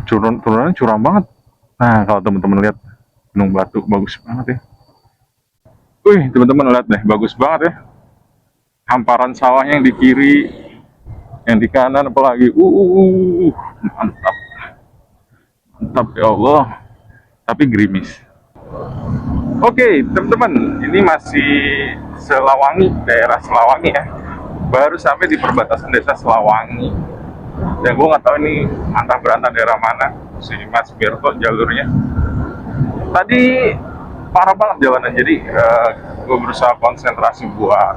turunannya curam banget. Nah, kalau teman-teman lihat Gunung Batu bagus banget ya. Wih, teman-teman lihat deh, bagus banget ya. Hamparan sawahnya yang di kiri, yang di kanan apalagi. Mantap, mantap ya Allah. Tapi gerimis. Oke, teman-teman, ini masih Selawangi, daerah Selawangi ya. Baru sampai di perbatasan desa Selawangi. Dan gue nggak tahu ini antah berantah daerah mana si Mas Berto jalurnya. Tadi parah banget jalanan, jadi gue berusaha konsentrasi buat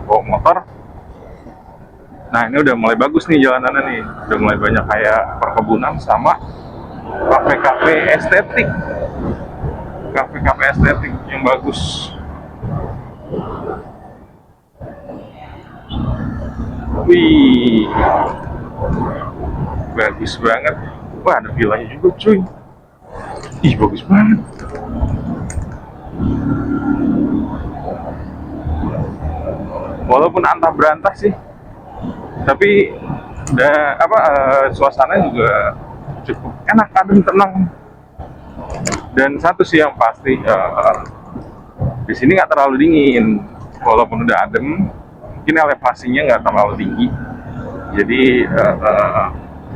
bawa motor. Nah ini udah mulai bagus nih jalanannya nih, udah mulai banyak kayak perkebunan sama kafe-kafe estetik, kafe-kafe estetik yang bagus. Wih, bagus banget. Wah ada villanya juga cuy. Ih bagus banget. Walaupun antah berantah sih, tapi suasana juga cukup enak, adem, tenang. Dan satu sih yang pasti, di sini nggak terlalu dingin, walaupun udah adem. Mungkin elevasinya nggak terlalu tinggi, jadi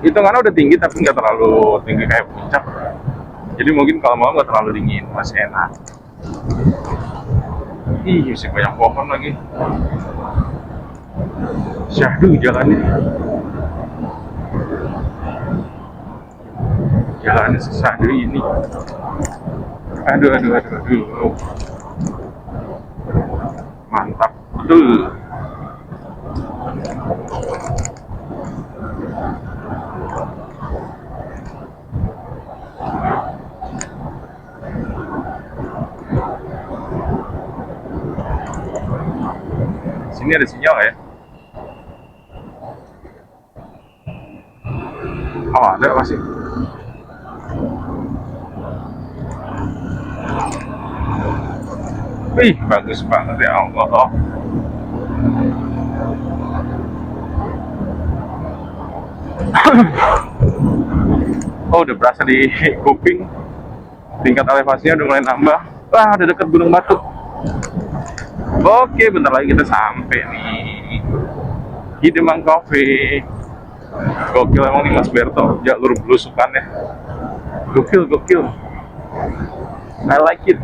hitungannya udah tinggi tapi nggak terlalu tinggi kayak puncak. Jadi mungkin kalau mau nggak terlalu dingin, masih enak. Ih, masih banyak pohon lagi. Syahdu jalannya. Jalannya sesahdu ini. Aduh. Mantap, betul. Sini ada sinyal ya? Oh ada masih. Wih bagus banget ya Allah. Oh udah berasa di kuping, tingkat elevasinya udah mulai nambah. Wah udah deket Gunung Batu. Oke bentar lagi kita sampai nih Hidemang Cafe. Gokil emang nih Mas Berto, jalur belusukannya. Gokil. I like it.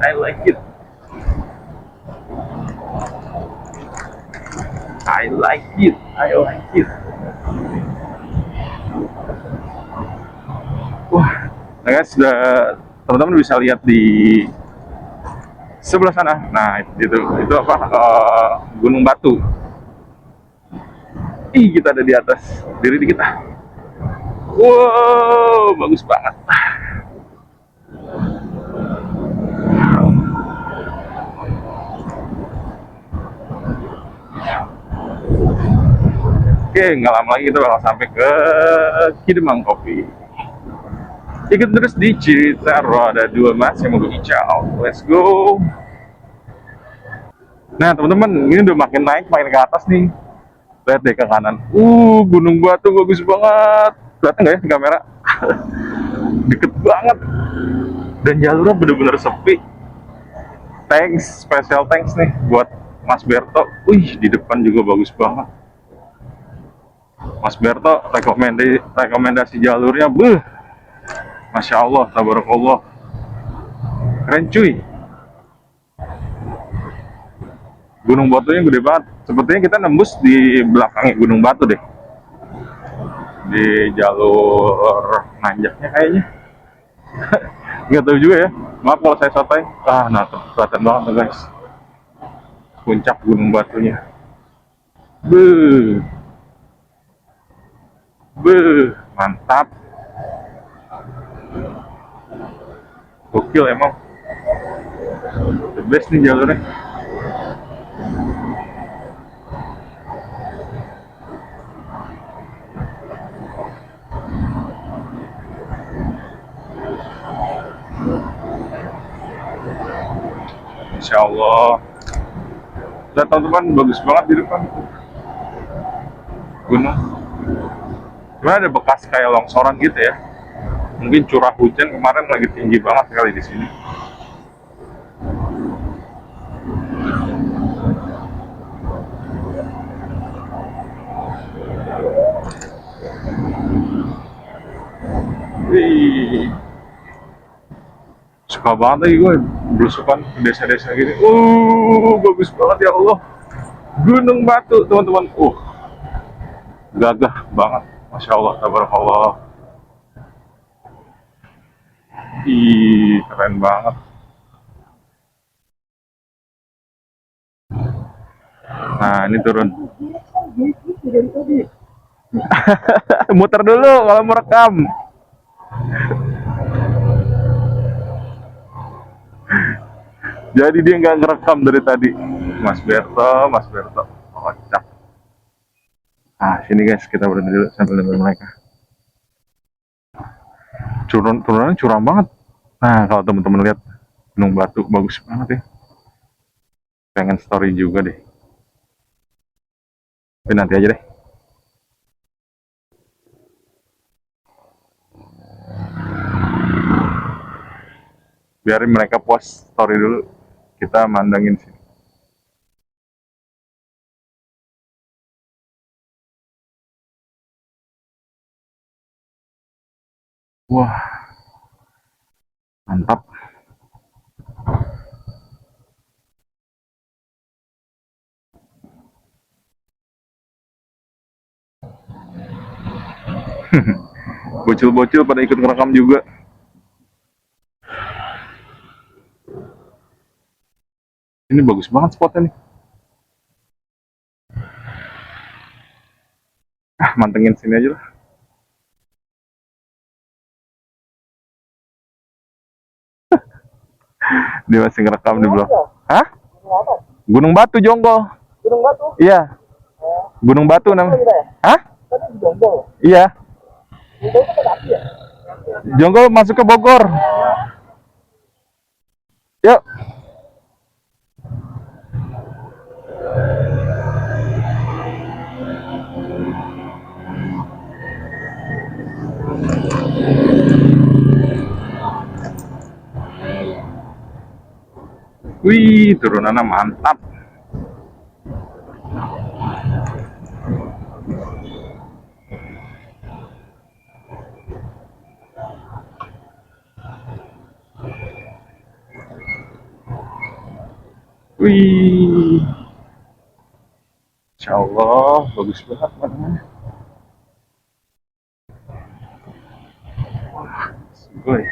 Wah, nah guys, teman-teman bisa lihat di sebelah sana. Nah, itu apa? Gunung Batu. Ih, kita ada di atas. Diri di kita. Wow, bagus banget. Oke, nggak lama lagi kita bakal sampai ke Hidemang Coffee. Ikut terus di cerita roda 2 mas yang mau hijau. Let's go. Nah teman-teman, ini udah makin naik, makin ke atas nih. Lihat deh ke kanan. Gunung Batu bagus banget. Kelihatan nggak ya di kamera? Deket banget. Dan jalurnya bener-bener sepi. Special thanks nih buat Mas Berto. Wih, di depan juga bagus banget. Mas Berto rekomendasi jalurnya, Masya Allah, tabarakallah. Keren cuy. Gunung Batunya gede banget. Sepertinya kita nembus di belakangnya Gunung Batu deh. Di jalur nanjaknya kayaknya. Nggak tahu juga ya. Maaf kalau saya sotoy. Nah, kelihatan banget tuh guys. Puncak Gunung Batunya. Mantap. Gokil emang. The best nih jalurnya. Insya Allah. Lihat teman-teman, bagus banget di depan gunung. Cuma ada bekas kayak longsoran gitu ya. Mungkin curah hujan kemarin lagi tinggi banget kali di sini. Wih, suka banget lagi gue belusukan ke desa-desa gini. Bagus banget ya Allah. Gunung Batu, teman-teman. Gagah banget. Masya Allah, tabarakallah. Ih, keren banget. Nah, ini turun. Muter dulu kalau mau rekam. Jadi dia nggak ngerekam dari tadi. Mas Berto, Mas Berto. Kocak. Nah, sini guys, kita berhenti dulu sambil nunggu mereka. Turunannya curam banget. Nah, kalau teman-teman lihat Gunung Batu bagus banget ya. Pengen story juga deh. Tapi nanti aja deh. Biarin mereka post story dulu. Kita mandangin sini. Wah, mantap. Bocil-bocil pada ikut ngerekam juga. Ini bagus banget spotnya nih. Mantengin sini aja lah. Dia masih ngerekam di blog. Hah? Gunung Batu, Jonggol. Gunung Batu? Iya. Gunung Batu namanya. Hah? Iya. Jonggol masuk ke Bogor. Yuk. Wih, turunannya mantap. Wih, Insya Allah bagus banget warnanya. Gue,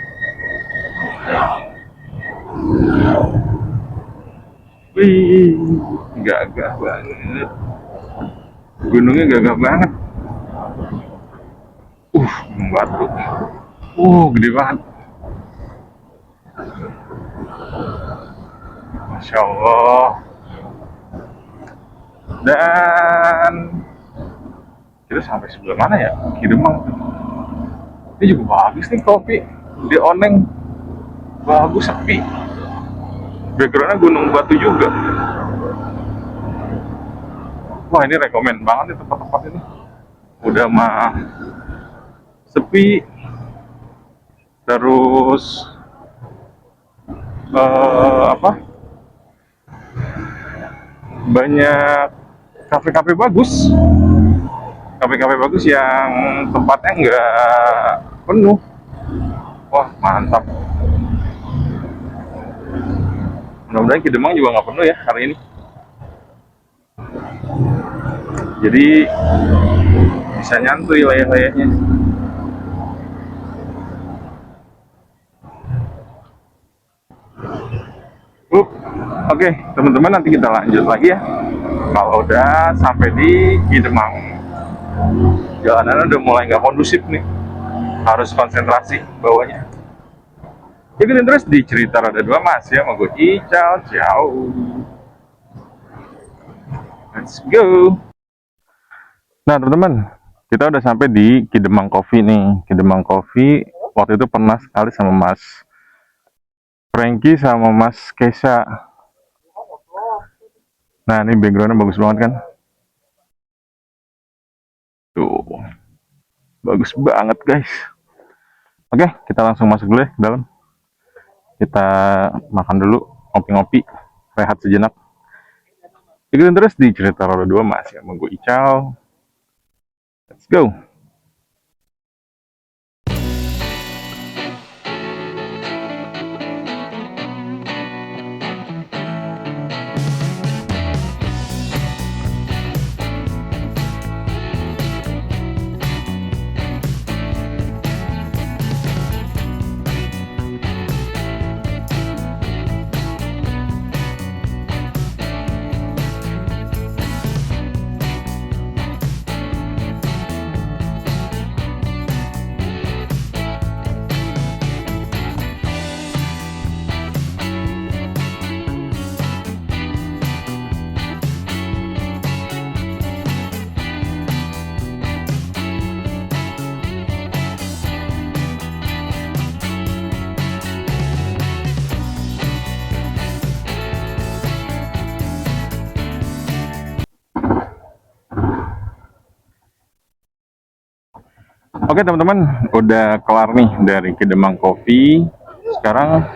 wih, gagah banget. Gunungnya gagah banget. Gunung Batu. Gede banget. Masya Allah. Dan kita sampai sebelah mana ya? Kidemang. Ini juga bagus nih kopi. Di Oneng. Bagus, sepi. Backgroundnya Gunung Batu juga. Wah, ini rekomen banget nih tempat-tempat ini. Udah mah sepi. Terus apa? Banyak kafe-kafe bagus. Kafe-kafe bagus yang tempatnya nggak penuh. Wah, mantap. Mudah-mudahan Kidemang juga nggak penuh ya hari ini. Jadi bisa nyantui layah-layahnya. Oke, teman-teman, nanti kita lanjut lagi ya. Kalau udah sampai di Kidemang, jalanan udah mulai nggak kondusif nih. Harus konsentrasi bawahnya. Ikutin terus di Cerita Roda Dua Mas ya, mau gue Ical, ciao. Let's go. Nah teman-teman, kita udah sampai di Kidemang Coffee nih. Kidemang Coffee waktu itu pernah sekali sama Mas Frankie sama Mas Kesha. Nah ini backgroundnya bagus banget kan. Tuh. Bagus banget guys. Oke, kita langsung masuk dulu ya ke dalam. Kita makan dulu, ngopi-ngopi, rehat sejenak. Ikutin terus di cerita roda 2 masih sama gue Ical. Let's go. Oke teman-teman, udah kelar nih dari Kedemang Coffee. Sekarang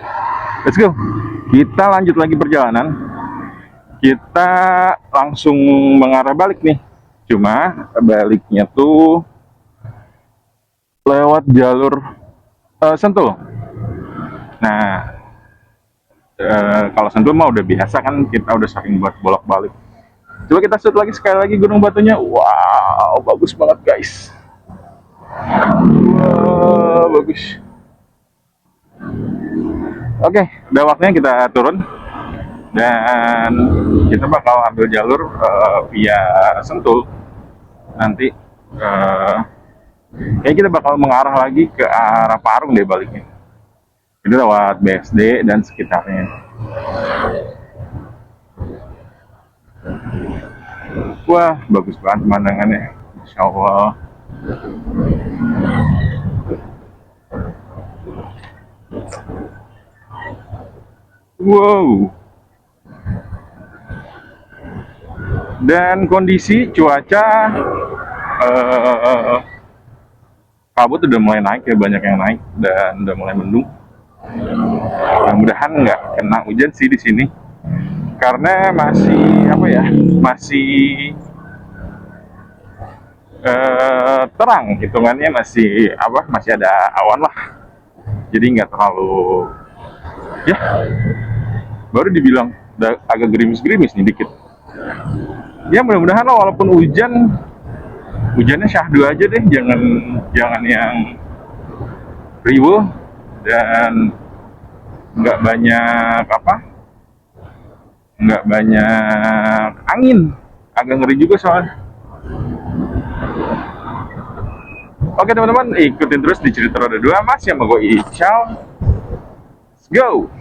let's go. Kita lanjut lagi perjalanan. Kita langsung mengarah balik nih. Cuma baliknya tuh lewat jalur Sentul. Nah, kalau Sentul mah udah biasa kan, kita udah sering buat bolak-balik. Coba kita shoot lagi sekali lagi Gunung Batunya. Wow, bagus banget guys. Wow, bagus. Oke, udah waktunya kita turun dan kita bakal ambil jalur via Sentul. Nanti kayak kita bakal mengarah lagi ke arah Parung deh baliknya. Itu lewat BSD dan sekitarnya. Wah, bagus banget pemandangannya. Masya Allah. Wow. Dan kondisi cuaca kabut udah mulai naik ya, banyak yang naik dan udah mulai mendung. Mudah-mudahan nggak kena hujan sih di sini, karena masih apa ya, masih terang hitungannya, masih apa, masih ada awan lah. Jadi nggak terlalu ya, baru dibilang udah agak gerimis-gerimis nih dikit. Ya mudah-mudahan lah, walaupun hujannya syahdu aja deh, jangan yang riuh dan nggak banyak apa, nggak banyak angin, agak ngeri juga soalnya. Oke teman-teman, ikutin terus di cerita roda 2 masih sama gue Ical. Let's go.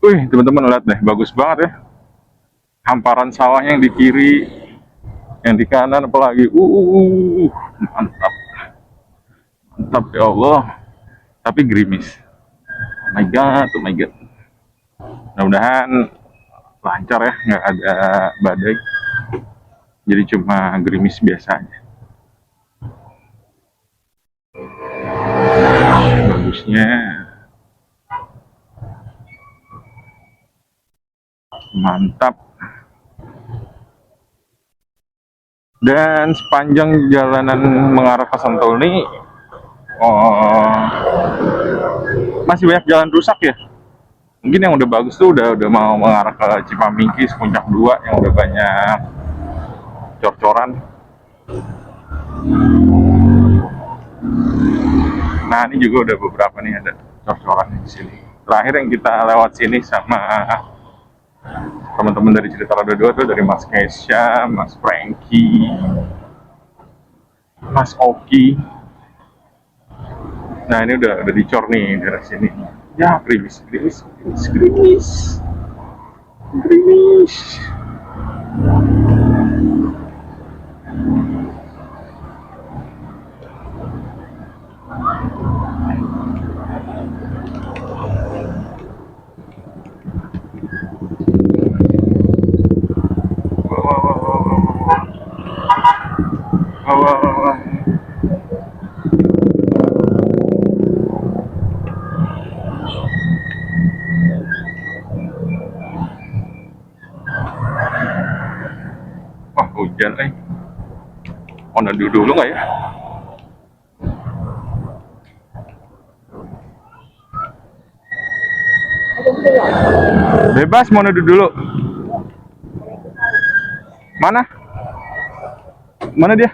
Wih, teman-teman lihat deh, bagus banget ya. Hamparan sawahnya yang di kiri, yang di kanan apalagi. Mantap, mantap ya Allah. Tapi gerimis. Oh my god, oh my god. Mudah-mudahan lancar ya, nggak ada badai. Jadi cuma gerimis biasa aja. Bagusnya mantap. Dan sepanjang jalanan mengarah ke Sentul ini, oh, masih banyak jalan rusak ya. Mungkin yang udah bagus tuh udah mau mengarah ke Cipamingkis, Puncak 2 yang udah banyak cor-coran. Nah ini juga udah beberapa nih ada cor-coran di sini. Terakhir yang kita lewat sini sama teman-teman dari Cerita Roda 2 tuh dari Mas Kesha, Mas Franky, Mas Oki. Nah ini udah dicor nih dari sini. Ya gerimis, gerimis, gerimis, gerimis, gerimis. Wah, wah, wah, wah. Wah hujan mau neduh dulu nggak ya? Bebas mau neduh dulu. Mana? Mana dia?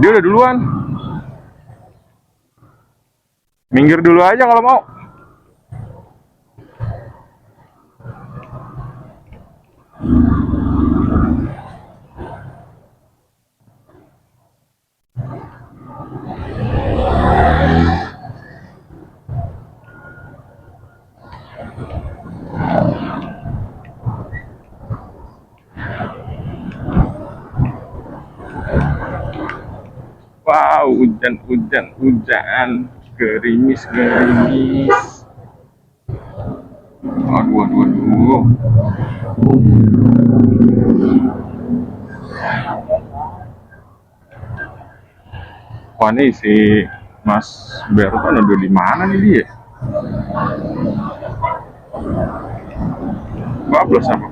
Dia udah duluan. Minggir dulu aja kalau mau. Wow, hujan, hujan, hujan. Gerimis, gerimis. Aduh, aduh, aduh. Wah nih si Mas Berton udah di mana nih dia? Bablas apa?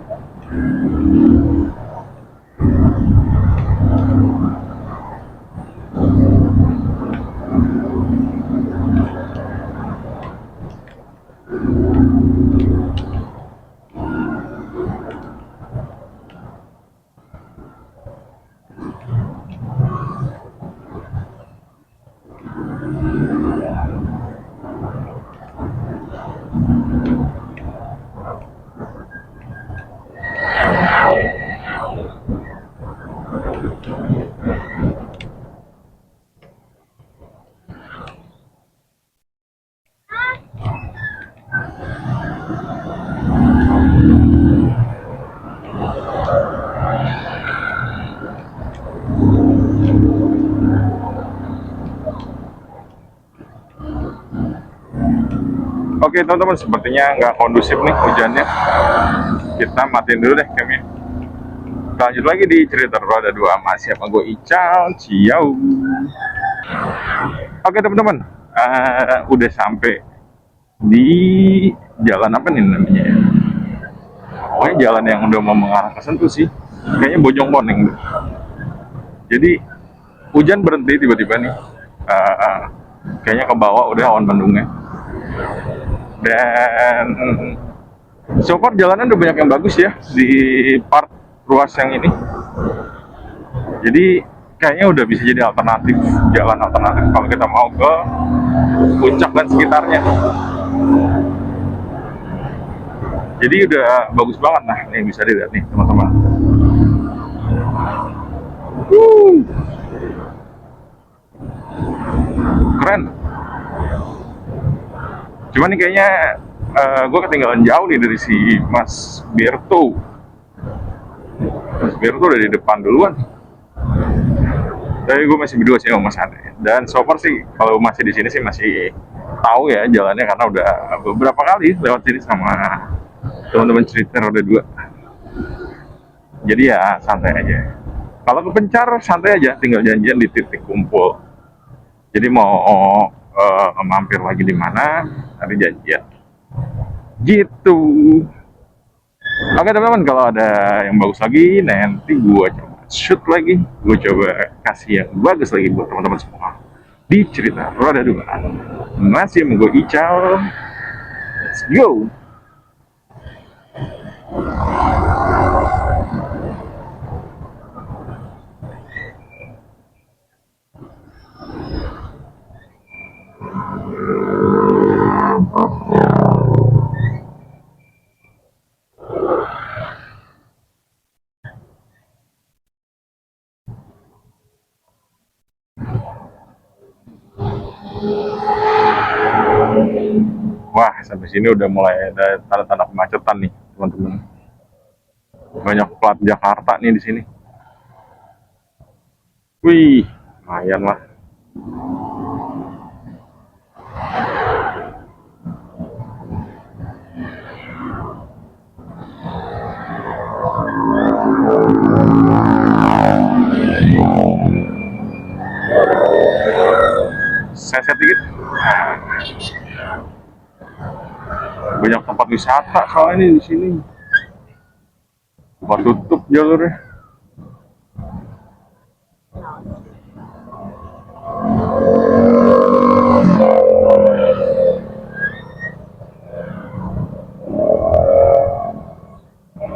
Oke teman-teman, sepertinya nggak kondusif nih hujannya. Kita matiin dulu deh camnya. Lanjut lagi di Cerita Roda 2 masih sama gue Ical. Ciao. Oke teman-teman, udah sampai di jalan apa nih namanya ya? Pokoknya jalan yang udah mau mengarah ke Sentul sih. Kayaknya Bojong Koneng. Jadi hujan berhenti tiba-tiba nih. Kayaknya ke bawah udah awan mendungnya. Dan so far jalanan udah banyak yang bagus ya di part ruas yang ini. Jadi kayaknya udah bisa jadi alternatif, jalan alternatif kalau kita mau ke puncak dan sekitarnya. Jadi udah bagus banget. Nah ini bisa dilihat nih teman-teman. Keren. Cuman nih kayaknya gue ketinggalan jauh nih dari si Mas Berto. Mas Berto udah di depan duluan. Tapi gue masih berdua sih sama Mas Andre. Dan so far sih kalau masih di sini sih masih tahu ya jalannya karena udah beberapa kali lewat sini sama teman-teman cerita roda dua. Jadi ya santai aja. Kalau ke Pencar santai aja, tinggal janjian di titik kumpul. Jadi mau mampir lagi di mana, nanti janjian. Gitu. Oke teman-teman, kalau ada yang bagus lagi, nanti gue coba shoot lagi. Gue coba kasih yang bagus lagi buat teman-teman semua. Di cerita roda dua. Masih mau gue Ical. Let's go. Wah, sampai sini udah mulai ada tanda-tanda kemacetan nih, teman-teman. Banyak plat Jakarta nih di sini. Wih, lumayan lah. Saya set dikit. Banyak tempat wisata soalnya di sini. Bukan tutup jalurnya.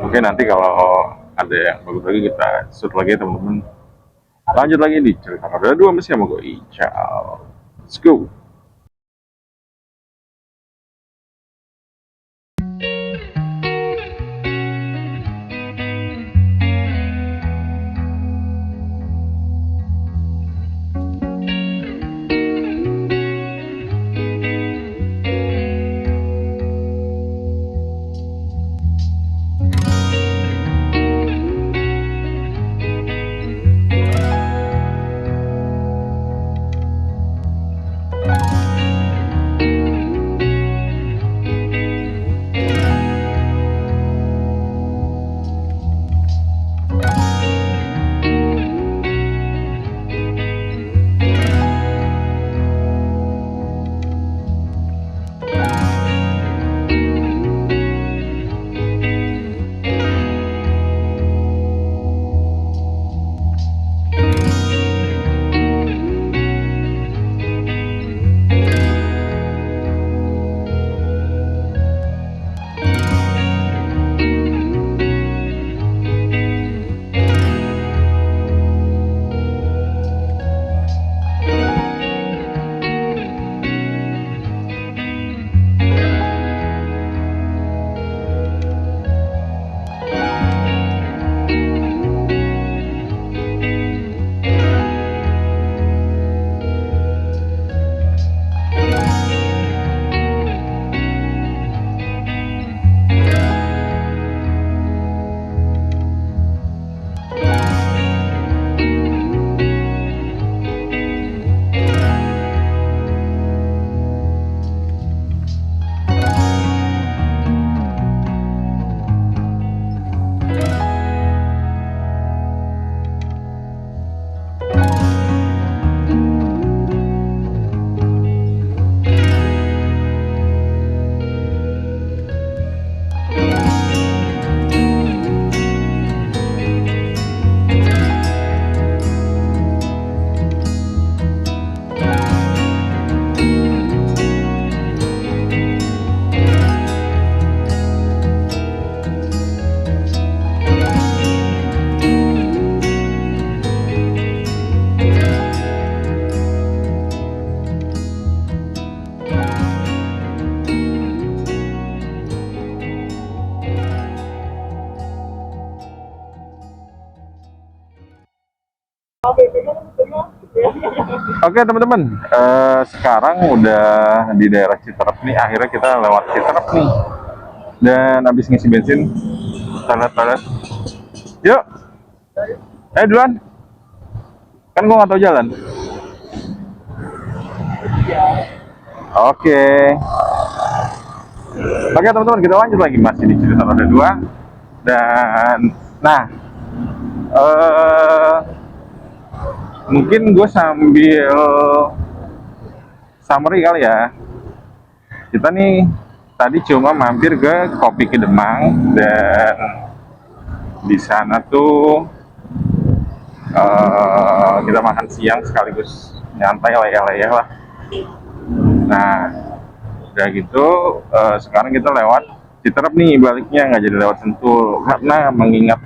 Oke, nanti kalau ada yang bagus lagi kita shoot lagi ya teman-teman. Lanjut lagi di cerita roda dua masih sama gue Ical. Let's go. Oke teman-teman, sekarang udah di daerah Citerep nih. Akhirnya kita lewat Citerep nih. Dan habis ngisi bensin, toilet. Yuk, duluan. Kan gua nggak tahu jalan. Oke. Oke teman-teman, kita lanjut lagi masih di cerita roda 2. Dan nah, mungkin gue sambil summary kali ya. Kita nih tadi cuma mampir ke Kopi Kedemang dan di sana tuh kita makan siang sekaligus nyantai leyeh-leyeh lah. Nah, udah gitu sekarang kita lewat Citerep nih, baliknya nggak jadi lewat Sentul karena mengingat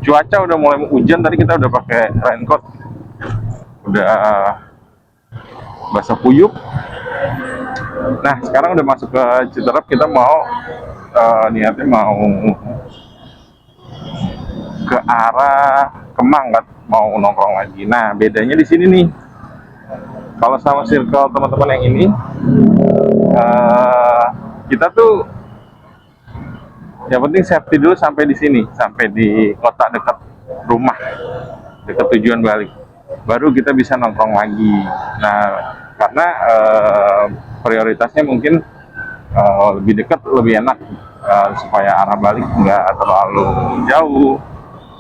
cuaca udah mulai hujan. Tadi kita udah pakai raincoat, udah basah kuyup. Nah sekarang udah masuk ke Citerep, kita mau niatnya mau ke arah Kemang kan, mau nongkrong lagi. Nah bedanya di sini nih, kalau sama circle teman-teman yang ini, kita tuh yang penting safety dulu sampai di sini, sampai di kota dekat rumah, dekat tujuan balik, baru kita bisa nongkrong lagi. Nah karena prioritasnya mungkin lebih dekat, lebih enak, supaya arah balik nggak terlalu jauh.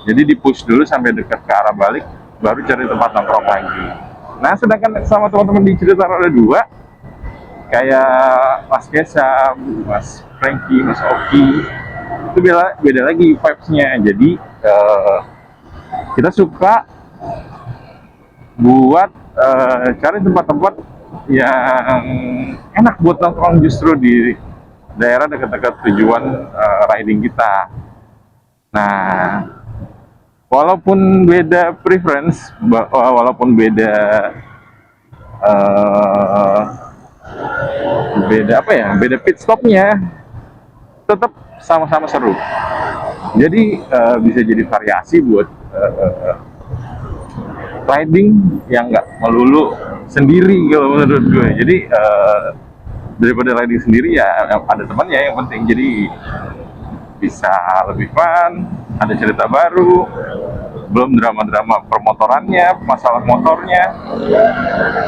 Jadi di push dulu sampai dekat ke arah balik, baru cari tempat nongkrong lagi. Nah sedangkan sama teman-teman di cerita roda 2 kayak Mas Kesa, Mas Frankie, Mas Oki, itu beda lagi vibes-nya. Jadi kita suka buat cari tempat-tempat yang enak buat nongkrong justru di daerah dekat-dekat tujuan riding kita. Nah, walaupun beda preference, walaupun beda beda pit stopnya, tetap sama-sama seru. Jadi bisa jadi variasi buat riding yang nggak melulu sendiri kalau menurut gue. Jadi daripada riding sendiri ya ada temannya yang penting. Jadi bisa lebih fun, ada cerita baru, belum drama-drama permotorannya, masalah motornya.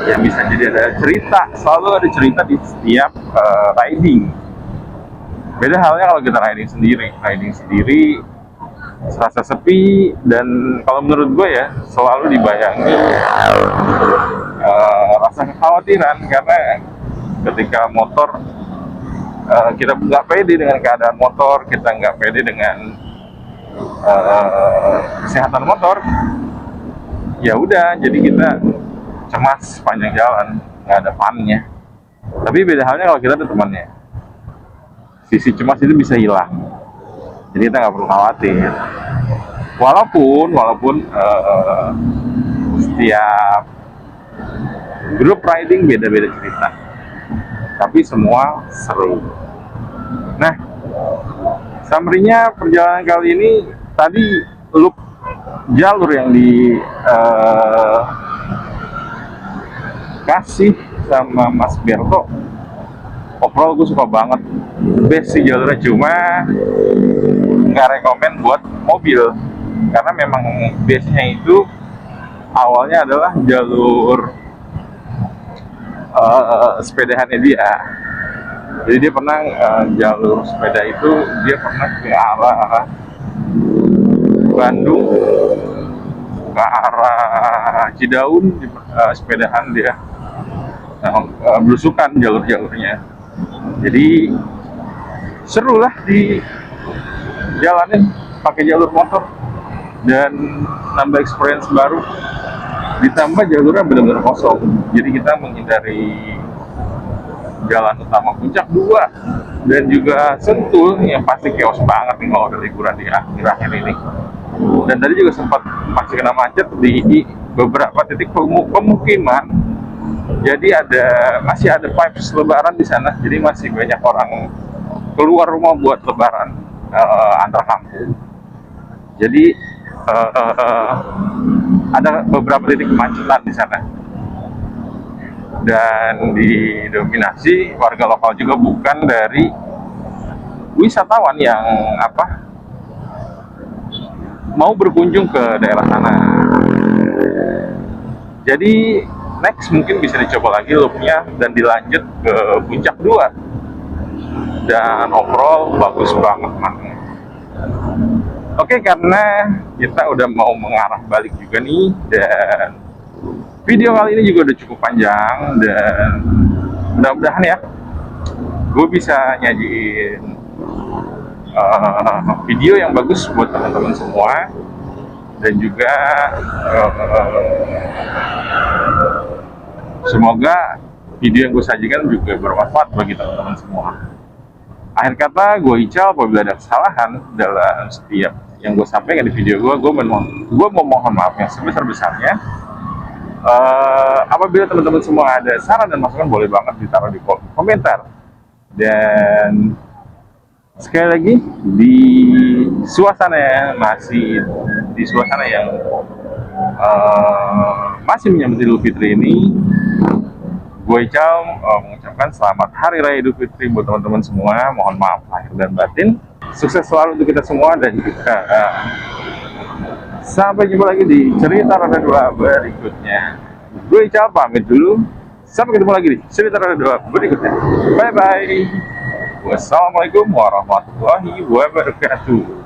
Ya bisa jadi ada cerita, selalu ada cerita di setiap riding. Beda halnya kalau kita riding sendiri serasa sepi, dan kalau menurut gue ya selalu dibayangi rasa kekhawatiran, karena ketika motor kita nggak pede dengan keadaan motor, kita nggak pede dengan kesehatan motor, ya udah jadi kita cemas sepanjang jalan, nggak ada funnya. Tapi beda halnya kalau kita ada temannya, sisi cemas itu bisa hilang, jadi kita nggak perlu khawatir. Walaupun setiap grup riding beda-beda cerita, tapi semua seru. Nah, summary-nya perjalanan kali ini, tadi loop jalur yang kasih sama Mas Berto, overall gue suka banget, best sih jalurnya. Cuma nggak rekomen buat mobil, karena memang base-nya itu awalnya adalah jalur sepedahannya dia. Jadi dia pernah jalur sepeda itu dia pernah ke arah Bandung, ke arah Cidaun, sepedahan dia belusukan jalur-jalurnya. Jadi seru lah di jalanin pakai jalur motor dan nambah experience baru. Ditambah jalurnya benar-benar kosong, jadi kita menghindari jalan utama Puncak 2 dan juga Sentul yang pasti chaos banget nih kalau ada liburan di akhir-akhir ini. Dan tadi juga sempat masih kena macet di beberapa titik pemukiman. Jadi masih ada vibes lebaran di sana. Jadi masih banyak orang keluar rumah buat lebaran antar kampung. Jadi ada beberapa titik kemacetan di sana, dan didominasi warga lokal juga, bukan dari wisatawan yang mau berkunjung ke daerah sana. Jadi next mungkin bisa dicoba lagi loopnya dan dilanjut ke puncak 2, dan overall bagus banget man. Oke, karena kita udah mau mengarah balik juga nih, dan video kali ini juga udah cukup panjang, dan mudah-mudahan ya gue bisa nyajiin video yang bagus buat teman-teman semua, dan juga semoga video yang gue sajikan juga bermanfaat bagi teman-teman semua. Akhir kata, gue Ical, apabila ada kesalahan dalam setiap yang gue sampaikan di video gue mau mohon maaf yang sebesar-besarnya. Apabila teman-teman semua ada saran dan masukan, boleh banget ditaruh di komentar. Dan sekali lagi, di suasana yang masih menyambut Idul Fitri ini, gue Ical mengucapkan selamat Hari Raya Idul Fitri buat teman-teman semua. Mohon maaf lahir dan batin. Sukses selalu untuk kita semua, dan juga sampai jumpa lagi di cerita roda 2 berikutnya. Gue Ical pamit dulu. Sampai ketemu lagi di cerita roda 2 berikutnya. Bye bye. Wassalamualaikum warahmatullahi wabarakatuh.